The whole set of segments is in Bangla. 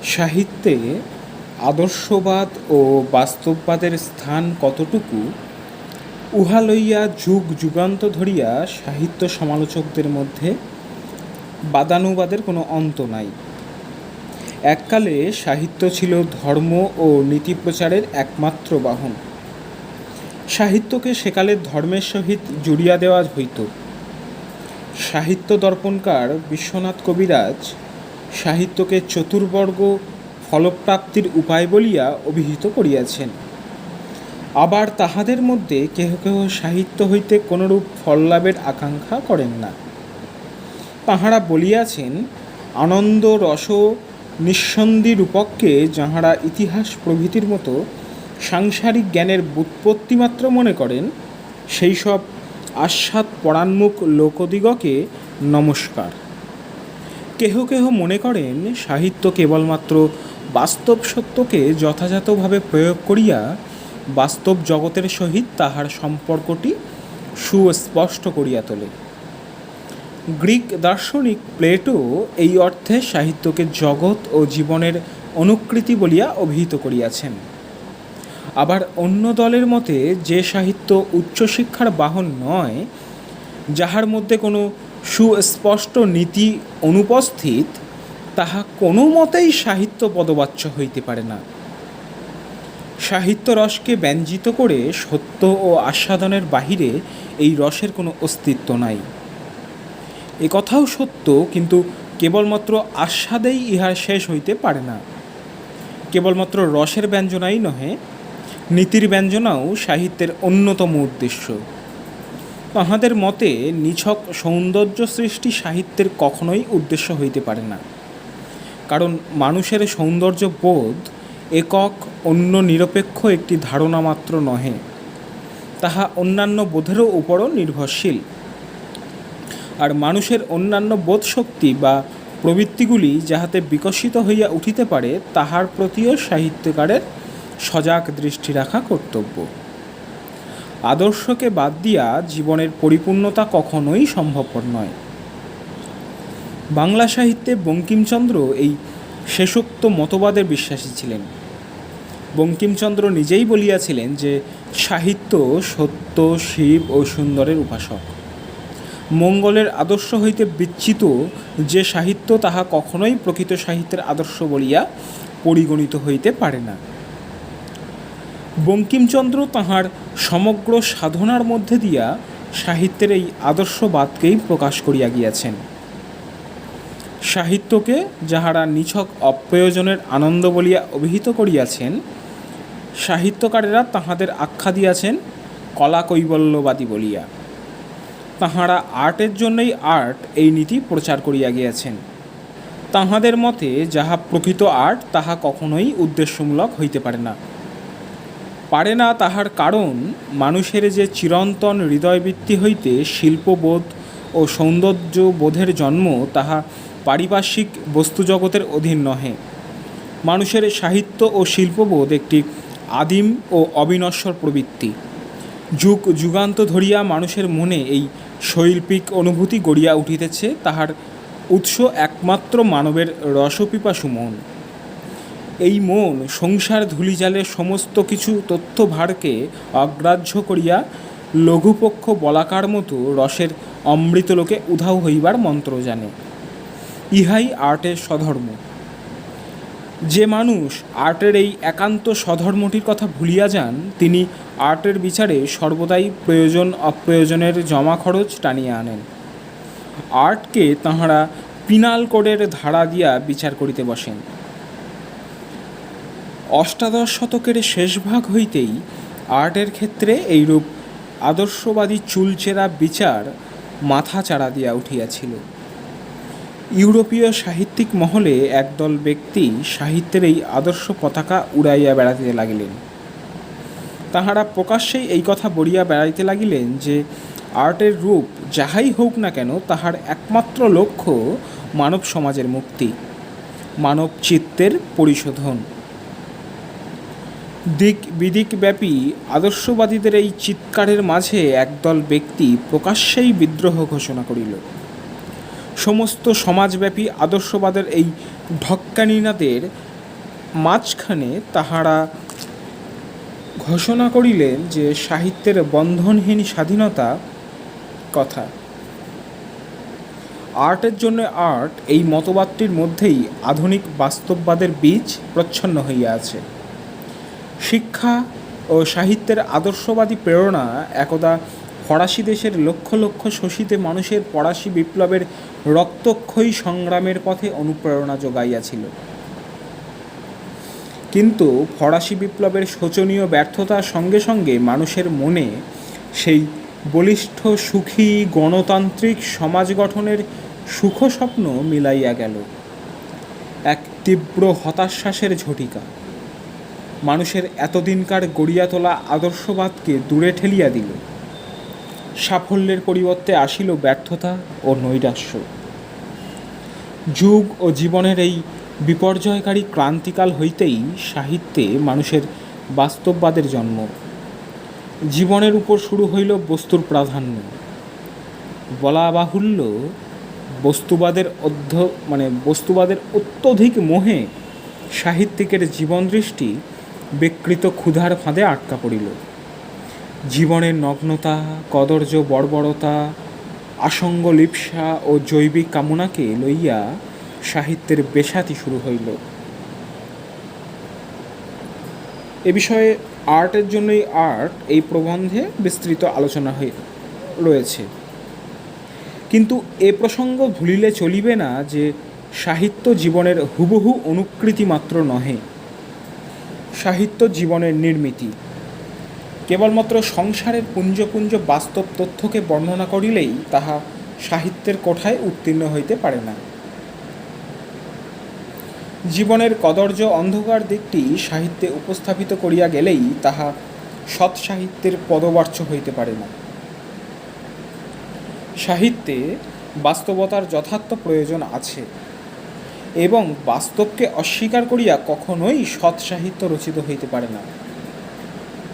সাহিত্যে আদর্শবাদ ও বাস্তববাদের স্থান কতটুকু, উহা লইয়া যুগ যুগান্ত ধরিয়া সাহিত্য সমালোচকদের মধ্যে বাদানুবাদের কোনো অন্ত নাই। এককালে সাহিত্য ছিল ধর্ম ও নীতিপ্রচারের একমাত্র বাহন। সাহিত্যকে সেকালে ধর্মের সহিত জুড়িয়া দেওয়া হইত। সাহিত্য দর্পণকার বিশ্বনাথ কবিরাজ সাহিত্যকে চতুর্বর্গ ফলপ্রাপ্তির উপায় বলিয়া অভিহিত করিয়াছেন। আবার তাহাদের মধ্যে কেহ কেহ সাহিত্য হইতে কোনরূপ ফললাভের আকাঙ্ক্ষা করেন না। তাঁহারা বলিয়াছেন, আনন্দ রস নিঃসন্ধি রূপককে যাঁহারা ইতিহাস প্রভৃতির মতো সাংসারিক জ্ঞানের ব্যুৎপত্তিমাত্র মনে করেন, সেই সব আস্বাদ পরাণমুখ লোকদিগকে নমস্কার। কেহ কেহ মনে করেন সাহিত্য কেবলমাত্র বাস্তব সত্যকে যথাযথভাবে প্রয়োগ করিয়া বাস্তব জগতের সহিত তাহার সম্পর্কটি সুস্পষ্ট করিয়া তোলে। গ্রিক দার্শনিক প্লেটো এই অর্থে সাহিত্যকে জগৎ ও জীবনের অনুকৃতি বলিয়া অভিহিত করিয়াছেন। আবার অন্য দলের মতে যে সাহিত্য উচ্চশিক্ষার বাহন নয়, যাহার মধ্যে কোনো সুস্পষ্ট নীতি অনুপস্থিত, তাহা কোনো মতেই সাহিত্য পদবাচ্য হইতে পারে না। সাহিত্য রসকে ব্যঞ্জিত করে সত্য ও আস্বাদনের বাহিরে এই রসের কোনো অস্তিত্ব নাই। এ কথাও সত্য, কিন্তু কেবলমাত্র আস্বাদেই ইহার শেষ হইতে পারে না। কেবলমাত্র রসের ব্যঞ্জনাই নহে, নীতির ব্যঞ্জনাও সাহিত্যের অন্যতম উদ্দেশ্য। তাহাদের মতে নিছক সৌন্দর্য সৃষ্টি সাহিত্যের কখনোই উদ্দেশ্য হইতে পারে না। কারণ মানুষের সৌন্দর্য বোধ একক অন্য নিরপেক্ষ একটি ধারণা মাত্র নহে, তাহা অন্যান্য বোধেরও উপরও নির্ভরশীল। আর মানুষের অন্যান্য বোধ শক্তি বা প্রবৃত্তিগুলি যাহাতে বিকশিত হইয়া উঠিতে পারে, তাহার প্রতিও সাহিত্যকারের সজাগ দৃষ্টি রাখা কর্তব্য। আদর্শকে বাদ দিয়া জীবনের পরিপূর্ণতা কখনোই সম্ভবপর নয়। বাংলা সাহিত্যে বঙ্কিমচন্দ্র এই শেষোক্ত মতবাদের বিশ্বাসী ছিলেন। বঙ্কিমচন্দ্র নিজেই বলিয়াছিলেন যে সাহিত্য সত্য, শিব ও সুন্দরের উপাসক। মঙ্গলের আদর্শ হইতে বিচ্যুত যে সাহিত্য, তাহা কখনোই প্রকৃত সাহিত্যের আদর্শ বলিয়া পরিগণিত হইতে পারে না। বঙ্কিমচন্দ্র তাঁহার সমগ্র সাধনার মধ্যে দিয়া সাহিত্যের এই আদর্শবাদকেই প্রকাশ করিয়া গিয়াছেন। সাহিত্যকে যাহারা নিছক অপ্রয়োজনের আনন্দ বলিয়া অভিহিত করিয়াছেন, সাহিত্যকারেরা তাহাদের আখ্যা দিয়াছেন কলা কৈবল্যবাদী বলিয়া। তাহারা আর্টের জন্যই আর্ট এই নীতি প্রচার করিয়া গিয়াছেন। তাহাদের মতে যাহা প্রকৃত আর্ট, তাহা কখনোই উদ্দেশ্যমূলক হইতে পারে না। পারে না তাহার কারণ, মানুষের যে চিরন্তন হৃদয়বৃত্তি হইতে শিল্পবোধ ও সৌন্দর্য বোধের জন্ম, তাহা পারিপার্শ্বিক বস্তুজগতের অধীন নহে। মানুষের সাহিত্য ও শিল্পবোধ একটি আদিম ও অবিনশ্বর প্রবৃত্তি। যুগ যুগান্ত ধরিয়া মানুষের মনে এই শৈল্পিক অনুভূতি গড়িয়া উঠিতেছে, তাহার উৎস একমাত্র মানবের রসপিপাসু মন। এই মন সংসার ধূলিজালের সমস্ত কিছু তথ্যভারকে অগ্রাহ্য করিয়া লঘুপক্ষ বলাকার মতো রসের অমৃতলোকে উধাও হইবার মন্ত্র জানে। ইহাই আর্টের স্বধর্ম। যে মানুষ আর্টের এই একান্ত স্বধর্মটির কথা ভুলিয়া যান, তিনি আর্টের বিচারে সর্বদাই প্রয়োজন অপ্রয়োজনের জমা খরচ টানিয়া আনেন। আর্টকে তাঁহারা পিনাল কোডের ধারা দিয়া বিচার করিতে বসেন। অষ্টাদশ শতকের শেষ ভাগ হইতেই আর্টের ক্ষেত্রে এইরূপ আদর্শবাদী চুলচেরা বিচার মাথা চাড়া দিয়া উঠিয়াছিল। ইউরোপীয় সাহিত্যিক মহলে একদল ব্যক্তি সাহিত্যের এই আদর্শ পতাকা উড়াইয়া বেড়াইতে লাগিলেন। তাহারা প্রকাশ্যেই এই কথা বলিয়া বেড়াইতে লাগিলেন যে আর্টের রূপ যাহাই হোক না কেন, তাহার একমাত্র লক্ষ্য মানব সমাজের মুক্তি, মানব চিত্তের পরিশোধন। দিক বিদিকব্যাপী আদর্শবাদীদের এই চিৎকারের মাঝে একদল ব্যক্তি প্রকাশ্যেই বিদ্রোহ ঘোষণা করিল। সমস্ত সমাজব্যাপী আদর্শবাদের এই ঢক্কানিনাদের মাঝখানে তাহারা ঘোষণা করিলেন যে সাহিত্যের বন্ধনহীন স্বাধীনতা কথা। আর্টের জন্য আর্ট, এই মতবাদটির মধ্যেই আধুনিক বাস্তববাদের বীজ প্রচ্ছন্ন হইয়া আছে। শিক্ষা ও সাহিত্যের আদর্শবাদী প্রেরণা একদা ফরাসি দেশের লক্ষ লক্ষ শোষিত মানুষের ফরাসি বিপ্লবের রক্তক্ষয়ী সংগ্রামের পথে অনুপ্রেরণা যোগাইয়াছিল। কিন্তু ফরাসি বিপ্লবের শোচনীয় ব্যর্থতার সঙ্গে সঙ্গে মানুষের মনে সেই বলিষ্ঠ সুখী গণতান্ত্রিক সমাজ গঠনের সুখস্বপ্ন মিলাইয়া গেল। এক তীব্র হতাশ্বাসের ঝটিকা মানুষের এতদিনকার গড়িয়া তোলা আদর্শবাদকে দূরে ঠেলিয়া দিল। সাফল্যের পরিবর্তে আসিল ব্যর্থতা ও নৈরাশ্য। যুগ ও জীবনের এই বিপর্যয়কারী ক্রান্তিকাল হইতেই সাহিত্যে মানুষের বাস্তববাদের জন্ম। জীবনের উপর শুরু হইল বস্তুর প্রাধান্য। বলা বাহুল্য, বস্তুবাদের অত্যধিক মোহে সাহিত্যিকের জীবন দৃষ্টি বিকৃত ক্ষুধার ফাঁদে আটকা পড়িল। জীবনের নগ্নতা, কদর্য বর্বরতা, আসঙ্গ লিপ্সা ও জৈবিক কামনাকে লইয়া সাহিত্যের বেসাতি শুরু হইল। এ বিষয়ে আর্টের জন্যই আর্ট এই প্রবন্ধে বিস্তৃত আলোচনা রয়েছে। কিন্তু এ প্রসঙ্গ ভুলিলে চলিবে না যে সাহিত্য জীবনের হুবহু অনুকৃতি মাত্র নহে। সাহিত্য জীবনের নির্মিতি। কেবলমাত্র সংসারের পুঞ্জ পুঞ্জ বাস্তব তথ্যকে বর্ণনা করিলেই তাহা সাহিত্যের কোঠায় উত্তীর্ণ হইতে পারে না। জীবনের কদর্য অন্ধকার দিকটি সাহিত্যে উপস্থাপিত করিয়া গেলেই তাহা সৎ সাহিত্যের পদবাচ্য হইতে পারে না। সাহিত্যে বাস্তবতার যথার্থ প্রয়োজন আছে এবং বাস্তবকে অস্বীকার করিয়া কখনোই সৎ সাহিত্য রচিত হইতে পারে না।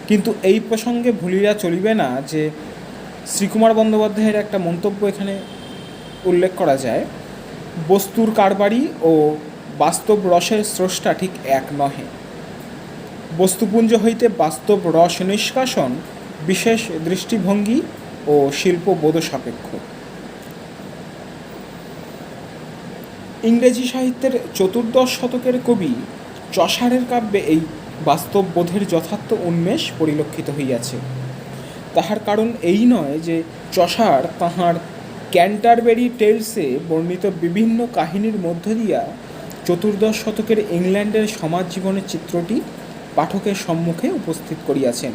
কিন্তু এই প্রসঙ্গে ভুলিয়া চলিবে না যে শ্রীকুমার বন্দ্যোপাধ্যায়ের একটা মন্তব্য এখানে উল্লেখ করা যায়, বস্তুর কারবারি ও বাস্তব রসের স্রষ্টা ঠিক এক নহে। বস্তুপুঞ্জ হইতে বাস্তব রস নিষ্কাশন বিশেষ দৃষ্টিভঙ্গি ও শিল্পবোধ সাপেক্ষ। ইংরেজি সাহিত্যের চতুর্দশ শতকের কবি চসারের কাব্যে এই বাস্তববোধের যথার্থ উন্মেষ পরিলক্ষিত হইয়াছে। তাহার কারণ এই নয় যে চসার তাহার ক্যান্টারবেরি টেলসে বর্ণিত বিভিন্ন কাহিনীর মধ্য দিয়া চতুর্দশ শতকের ইংল্যান্ডের সমাজ জীবনের চিত্রটি পাঠকের সম্মুখে উপস্থিত করিয়াছেন।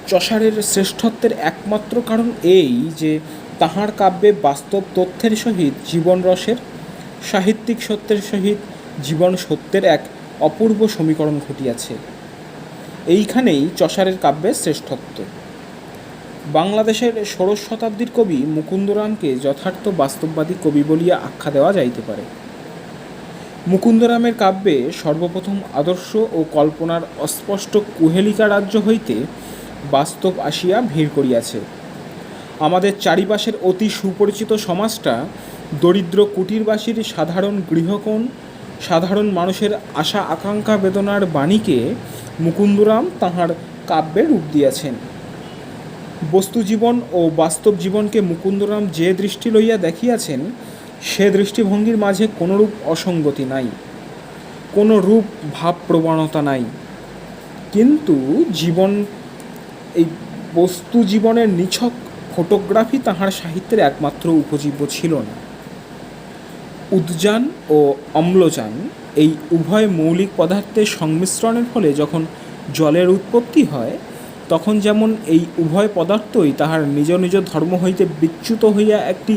চসারের শ্রেষ্ঠত্বের একমাত্র কারণ এই যে তাহার কাব্যে বাস্তব তথ্যের সহিত জীবন রসের, সাহিত্যিক সত্যের সহিত জীবন সত্যের এক অপূর্ব সমীকরণ ঘটিয়াছে। এইখানেই চসারের কাব্যের শ্রেষ্ঠত্ব। বাংলাদেশের ষোড়শ শতাব্দীর কবি মুকুন্দরামকে যথার্থ বাস্তববাদী কবি বলিয়া আখ্যা দেওয়া যাইতে পারে। মুকুন্দরামের কাব্যে সর্বপ্রথম আদর্শ ও কল্পনার অস্পষ্ট কুহেলিকা রাজ্য হইতে বাস্তব আসিয়া ভিড় করিয়াছে। আমাদের চারিপাশের অতি সুপরিচিত সমাজটা দরিদ্র কুটিরবাসীর সাধারণ গৃহকোণ, সাধারণ মানুষের আশা আকাঙ্ক্ষা বেদনার বাণীকে মুকুন্দরাম তাঁহার কাব্যে রূপ দিয়াছেন। বস্তুজীবন ও বাস্তব জীবনকে মুকুন্দরাম যে দৃষ্টি লইয়া দেখিয়াছেন, সে দৃষ্টিভঙ্গির মাঝে কোনরূপ অসঙ্গতি নাই, কোনো রূপ ভাবপ্রবণতা নাই। কিন্তু এই বস্তু জীবনের নিছক ফটোগ্রাফি তাহার সাহিত্যের একমাত্র উপজীব্য ছিল না। উদজান ও অম্লজান এই উভয় মৌলিক পদার্থের সংমিশ্রণের ফলে যখন জলের উৎপত্তি হয়, তখন যেমন এই উভয় পদার্থই তাহার নিজ নিজ ধর্ম হইতে বিচ্যুত হইয়া একটি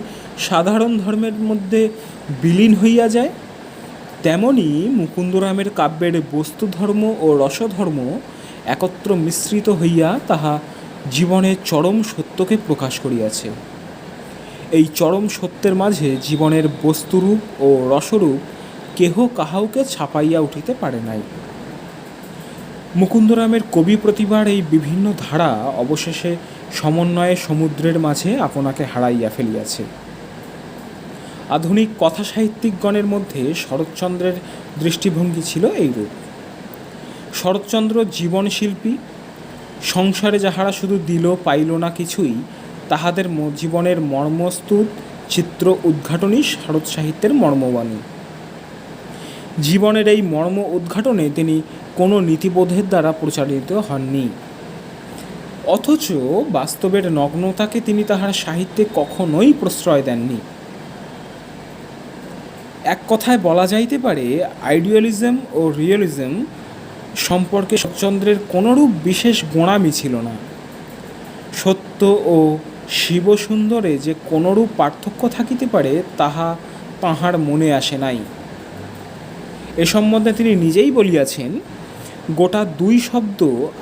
সাধারণ ধর্মের মধ্যে বিলীন হইয়া যায়, তেমনি মুকুন্দরামের কাব্যের বস্তুধর্ম ও রসধর্ম একত্র মিশ্রিত হইয়া তাহা জীবনের চরম সত্যকে প্রকাশ করিয়াছে। এই চরম সত্যের মাঝে জীবনের বস্তুরূপ ও রসরূপ কেহ কাহাউকে ছাপাইয়া উঠিতে পারে নাই। মুকুন্দরামের কবি প্রতিভার এই বিভিন্ন ধারা অবশেষে সমন্বয়ে সমুদ্রের মাঝে আপনাকে হারাইয়া ফেলিয়াছে। আধুনিক কথা সাহিত্যিকগণের মধ্যে শরৎচন্দ্রের দৃষ্টিভঙ্গি ছিল এইরূপ। শরৎচন্দ্র জীবনশিল্পী। সংসারে যাহারা শুধু দিল পাইল না কিছুই, তাহাদের জীবনের মর্মস্তুত চিত্র উদ্ঘাটনই শরৎ সাহিত্যের মর্মবাণী। জীবনের এই মর্ম উদ্ঘাটনে তিনি কোনো নীতিবোধের দ্বারা প্রচারিত হননি, অথচ বাস্তবের নগ্নতাকে তিনি তাহার সাহিত্যে কখনোই প্রশ্রয় দেননি। এক কথায় বলা যাইতে পারে, আইডিয়ালিজম ও রিয়েলিজম সম্পর্কে শরৎচন্দ্রের কোনরূপ বিশেষ গোঁড়ামি ছিল না। সত্য ও শিবসুন্দরে যে কোনরূপ পার্থক্য থাকিতে পারে তাহা তাঁহার মনে আসে নাই। এ সম্বন্ধে তিনি নিজেই বলিয়াছেন, গোটা দুই শব্দ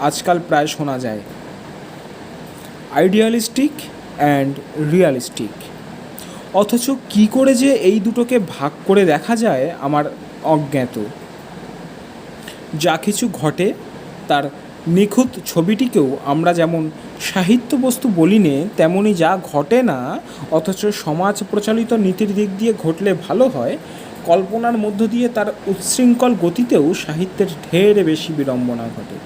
আজকাল প্রায় শোনা যায়, আইডিয়ালিস্টিক অ্যান্ড রিয়ালিস্টিক। অথচ কি করে যে এই দুটোকে ভাগ করে দেখা যায় আমার অজ্ঞাত। যা কিছু ঘটে তার নিখুঁত ছবিটিকেও আমরা যেমন সাহিত্য বস্তু বলি নে, তেমনি যা ঘটে না অথচ সমাজ প্রচলিত নীতির দিক দিয়ে ঘটলে ভালো হয়, কল্পনার মধ্য দিয়ে তার উচ্ছৃঙ্খল গতিতেও সাহিত্যের ঢের বেশি বিড়ম্বনা ঘটে।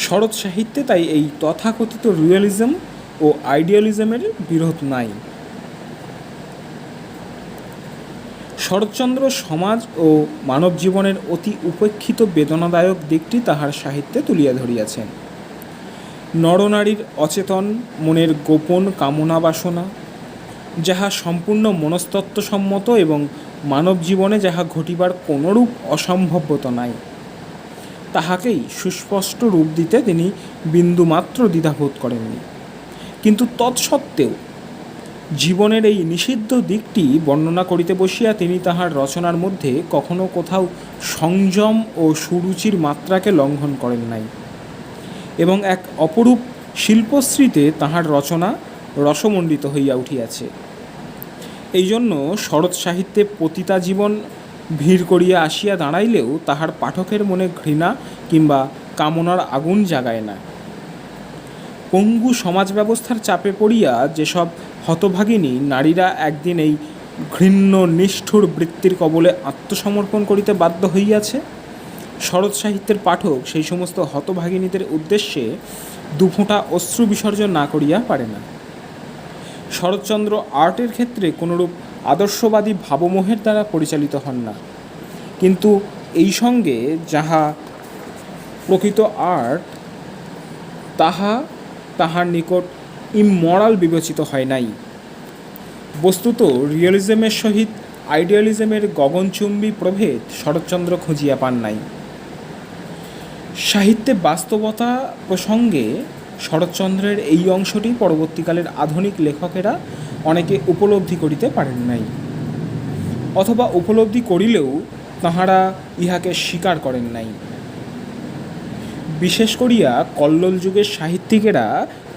শরৎ সাহিত্যে তাই এই তথাকথিত রিয়েলিজম ও আইডিয়ালিজমের বিরোধ নাই। শরৎচন্দ্র সমাজ ও মানব জীবনের অতি উপেক্ষিত বেদনাদায়ক দিকটি তাহার সাহিত্যে তুলিয়া ধরিয়াছেন। নরনারীর অচেতন মনের গোপন কামনা বাসনা, যাহা সম্পূর্ণ মনস্তত্ত্বসম্মত এবং মানব জীবনে যাহা ঘটিবার কোনরূপ অসম্ভব্যতা নাই, তাহাকেই সুস্পষ্ট রূপ দিতে তিনি বিন্দুমাত্র দ্বিধাবোধ করেননি। কিন্তু তৎসত্ত্বেও জীবনের এই নিষিদ্ধ দিকটি বর্ণনা করিতে বসিয়া তিনি তাহার রচনার মধ্যে কখনো কোথাও সংযম ও সুরুচির মাত্রাকে লঙ্ঘন করেন নাই, এবং এক অপরূপ শিল্পশ্রীতে তাহার রচনা রসমণ্ডিত হইয়া উঠিয়াছে। এই জন্য শরৎ সাহিত্যে পতিতা জীবন ভিড় করিয়া আসিয়া দাঁড়াইলেও তাহার পাঠকের মনে ঘৃণা কিংবা কামনার আগুন জাগায় না। পঙ্গু সমাজ ব্যবস্থার চাপে পড়িয়া যেসব হতভাগিনী নারীরা একদিন এই ঘৃণ্য নিষ্ঠুর বৃত্তির কবলে আত্মসমর্পণ করিতে বাধ্য হইয়াছে, শরৎ সাহিত্যের পাঠক সেই সমস্ত হতভাগিনীদের উদ্দেশ্যে দুফোঁটা অশ্রু বিসর্জন না করিয়া পারে না। শরৎচন্দ্র আর্টের ক্ষেত্রে কোনরূপ আদর্শবাদী ভাবমোহের দ্বারা পরিচালিত হন না, কিন্তু এই সঙ্গে যাহা প্রকৃত আর্ট তাহা তাহার নিকট ইমমরাল বিবেচিত হয় নাই। বস্তুত রিয়েলিজমের সহিত আইডিয়ালিজমের গগনচুম্বী প্রভেদ শরৎচন্দ্র খুঁজিয়া পান নাই। সাহিত্যে বাস্তবতা প্রসঙ্গে শরৎচন্দ্রের এই অংশটি পরবর্তীকালের আধুনিক লেখকেরা অনেকে উপলব্ধি করিতে পারেন নাই, অথবা উপলব্ধি করিলেও তাহারা ইহাকে স্বীকার করেন নাই। বিশেষ করিয়া কল্লোল যুগের সাহিত্যিকেরা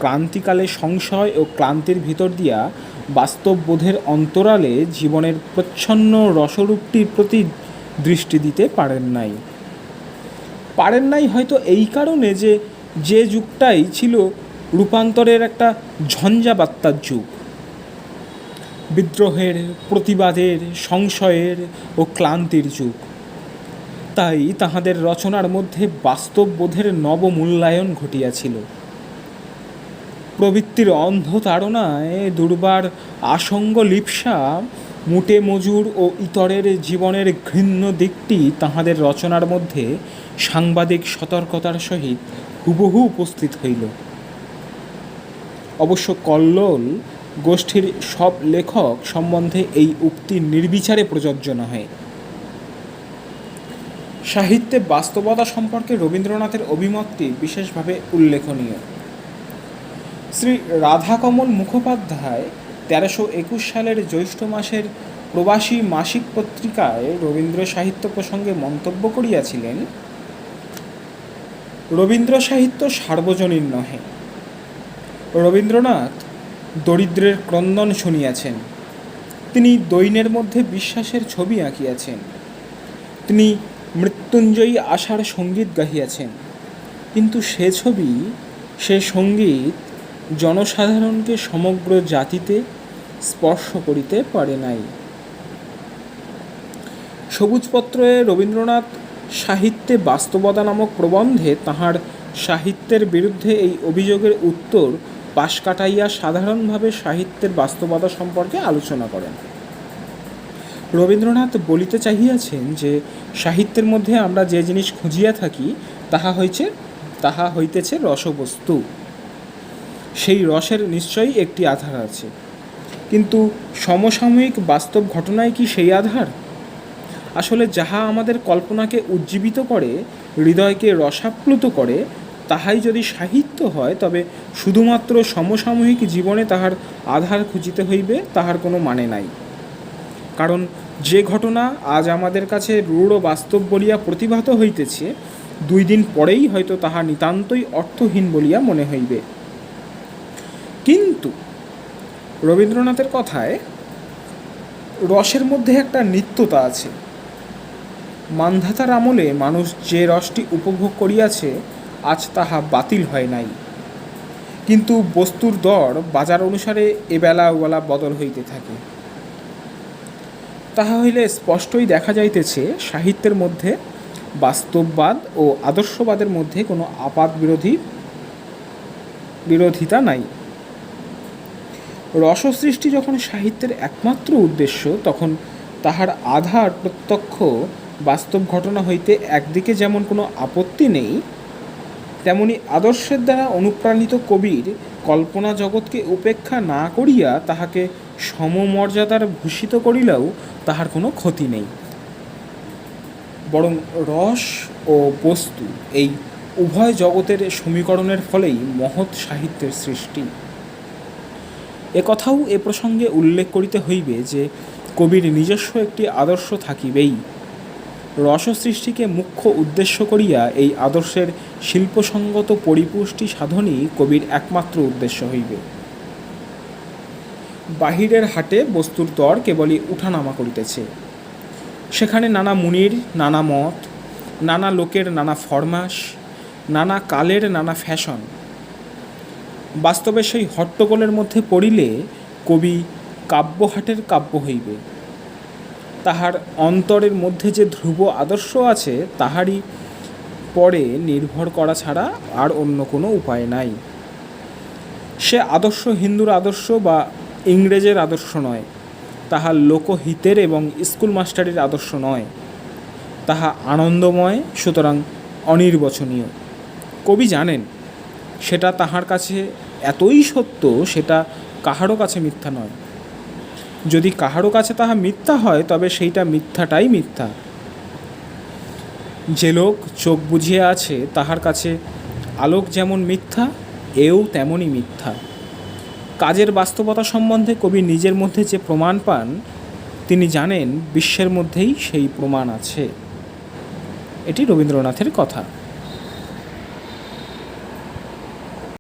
ক্রান্তিকালে সংশয় ও ক্লান্তির ভিতর দিয়া বাস্তববোধের অন্তরালে জীবনের প্রচ্ছন্ন রসরূপটির প্রতি দৃষ্টি দিতে পারেন নাই হয়তো এই কারণে যে যুগটাই ছিল রূপান্তরের একটা ঝঞ্ঝাবাত্তার যুগ, বিদ্রোহের, প্রতিবাদের, সংশয়ের ও ক্লান্তির যুগ। তাই তাহাদের রচনার মধ্যে বাস্তববোধের নবমূল্যায়ন ঘটিয়াছিল। প্রবৃত্তির অন্ধ তাড়নায় দুর্বার আসঙ্গ লিপ্সা, মুটে মজুর ও ইতরের জীবনের ঘৃণ্য দিকটি তাহাদের রচনার মধ্যে সাংবাদিক সতর্কতার সহিত হুবহু উপস্থিত হইল। অবশ্য কল্লোল গোষ্ঠীর সব লেখক সম্বন্ধে এই উক্তি নির্বিচারে প্রযোজ্য নহে। সাহিত্যে বাস্তবতা সম্পর্কে রবীন্দ্রনাথের অভিমতটি বিশেষভাবে উল্লেখনীয়। শ্রী রাধাকমল মুখোপাধ্যায় 1321 সালের জ্যৈষ্ঠ মাসের প্রবাসী মাসিক পত্রিকায় রবীন্দ্র সাহিত্য প্রসঙ্গে মন্তব্য করিয়াছিলেন, রবীন্দ্র সাহিত্য সার্বজনীন নহে। রবীন্দ্রনাথ দরিদ্রের ক্রন্দন শুনিয়াছেন, তিনি দৈন্যের মধ্যে বিশ্বাসের ছবি আঁকিয়াছেন, তিনি মৃত্যুঞ্জয়ী আশার সঙ্গীত গাহিয়াছেন, কিন্তু সে ছবি, সে সঙ্গীত জনসাধারণকে সমগ্র জাতিতে, স্পর্শ করিতে পারে নাই। সবুজপত্রে রবীন্দ্রনাথ সাহিত্যে বাস্তবতা নামক প্রবন্ধে তাঁহার সাহিত্যের বিরুদ্ধে এই অভিযোগের উত্তর পাশ কাটাইয়া সাধারণভাবে সাহিত্যের বাস্তবতা সম্পর্কে আলোচনা করেন। রবীন্দ্রনাথ বলিতে চাহিয়াছেন যে সাহিত্যের মধ্যে আমরা যে জিনিস খুঁজিয়া থাকি তাহা হইতেছে রসবস্তু। সেই রসের নিশ্চয়ই একটি আধার আছে, কিন্তু সমসাময়িক বাস্তব ঘটনায় কি সেই আধার? আসলে যাহা আমাদের কল্পনাকে উজ্জীবিত করে, হৃদয়কে রসাপ্লুত করে, তাহাই যদি সাহিত্য হয়, তবে শুধুমাত্র সমসাময়িক জীবনে তাহার আধার খুঁজিতে হইবে তাহার কোনো মানে নাই। কারণ যে ঘটনা আজ আমাদের কাছে রূঢ় বাস্তব বলিয়া প্রতিভাত হইতেছে, 2 দিন পরেই হয়তো তাহা নিতান্তই অর্থহীন বলিয়া মনে হইবে। কিন্তু রবীন্দ্রনাথের কথায় রসের মধ্যে একটা নিত্যতা আছে। মান্ধাতার আমলে মানুষ যে রসটি উপভোগ করিয়াছে, আজ তাহা বাতিল হয় নাই, কিন্তু বস্তুর দর বাজার অনুসারে এবেলা ওবেলা বদল হইতে থাকে। তাহা হইলে স্পষ্টই দেখা যাইতেছে সাহিত্যের মধ্যে বাস্তববাদ ও আদর্শবাদের মধ্যে কোনো আপাত বিরোধিতা নাই। রসসৃষ্টি যখন সাহিত্যের একমাত্র উদ্দেশ্য, তখন তাহার আধার প্রত্যক্ষ বাস্তব ঘটনা হইতে একদিকে যেমন কোনো আপত্তি নেই, তেমনি আদর্শের দ্বারা অনুপ্রাণিত কবির কল্পনা জগৎকে উপেক্ষা না করিয়া তাহাকে সমমর্যাদার ভূষিত করিলেও তাহার কোনো ক্ষতি নেই। বরং রস ও বস্তু এই উভয় জগতের সমীকরণের ফলেই মহৎ সাহিত্যের সৃষ্টি। একথাও এ প্রসঙ্গে উল্লেখ করিতে হইবে যে কবির নিজস্ব একটি আদর্শ থাকিবেই। রস সৃষ্টিকে মুখ্য উদ্দেশ্য করিয়া এই আদর্শের শিল্পসঙ্গত পরিপুষ্টি সাধনই কবির একমাত্র উদ্দেশ্য হইবে। বাহিরের হাটে বস্তুর দর কেবলই উঠানামা করিতেছে। সেখানে নানা মুনির নানা মত, নানা লোকের নানা ফরমাস, নানা কালের নানা ফ্যাশন। বাস্তবে সেই হট্টগোলের মধ্যে পড়িলে কবি কাব্যহাটের কাব্য হইবে। তাহার অন্তরের মধ্যে যে ধ্রুব আদর্শ আছে, তাহারই পরে নির্ভর করা ছাড়া আর অন্য কোনো উপায় নাই। সে আদর্শ হিন্দুর আদর্শ বা ইংরেজের আদর্শ নয়, তাহা লোকহিতের এবং স্কুল মাস্টারের আদর্শ নয়, তাহা আনন্দময়, সুতরাং অনির্বচনীয়। কবি জানেন সেটা তাহার কাছে এতই সত্য, সেটা কাহারও কাছে মিথ্যা নয়। যদি কাহারও কাছে তাহা মিথ্যা হয়, তবে সেইটা মিথ্যাটাই মিথ্যা। যে লোক চোখ বুঝিয়ে আছে, তাহার কাছে আলোক যেমন মিথ্যা, এও তেমনই মিথ্যা। কাজের বাস্তবতা সম্বন্ধে কবি নিজের মধ্যে যে প্রমাণ পান, তিনি জানেন বিশ্বের মধ্যেই সেই প্রমাণ আছে। এটি রবীন্দ্রনাথের কথা।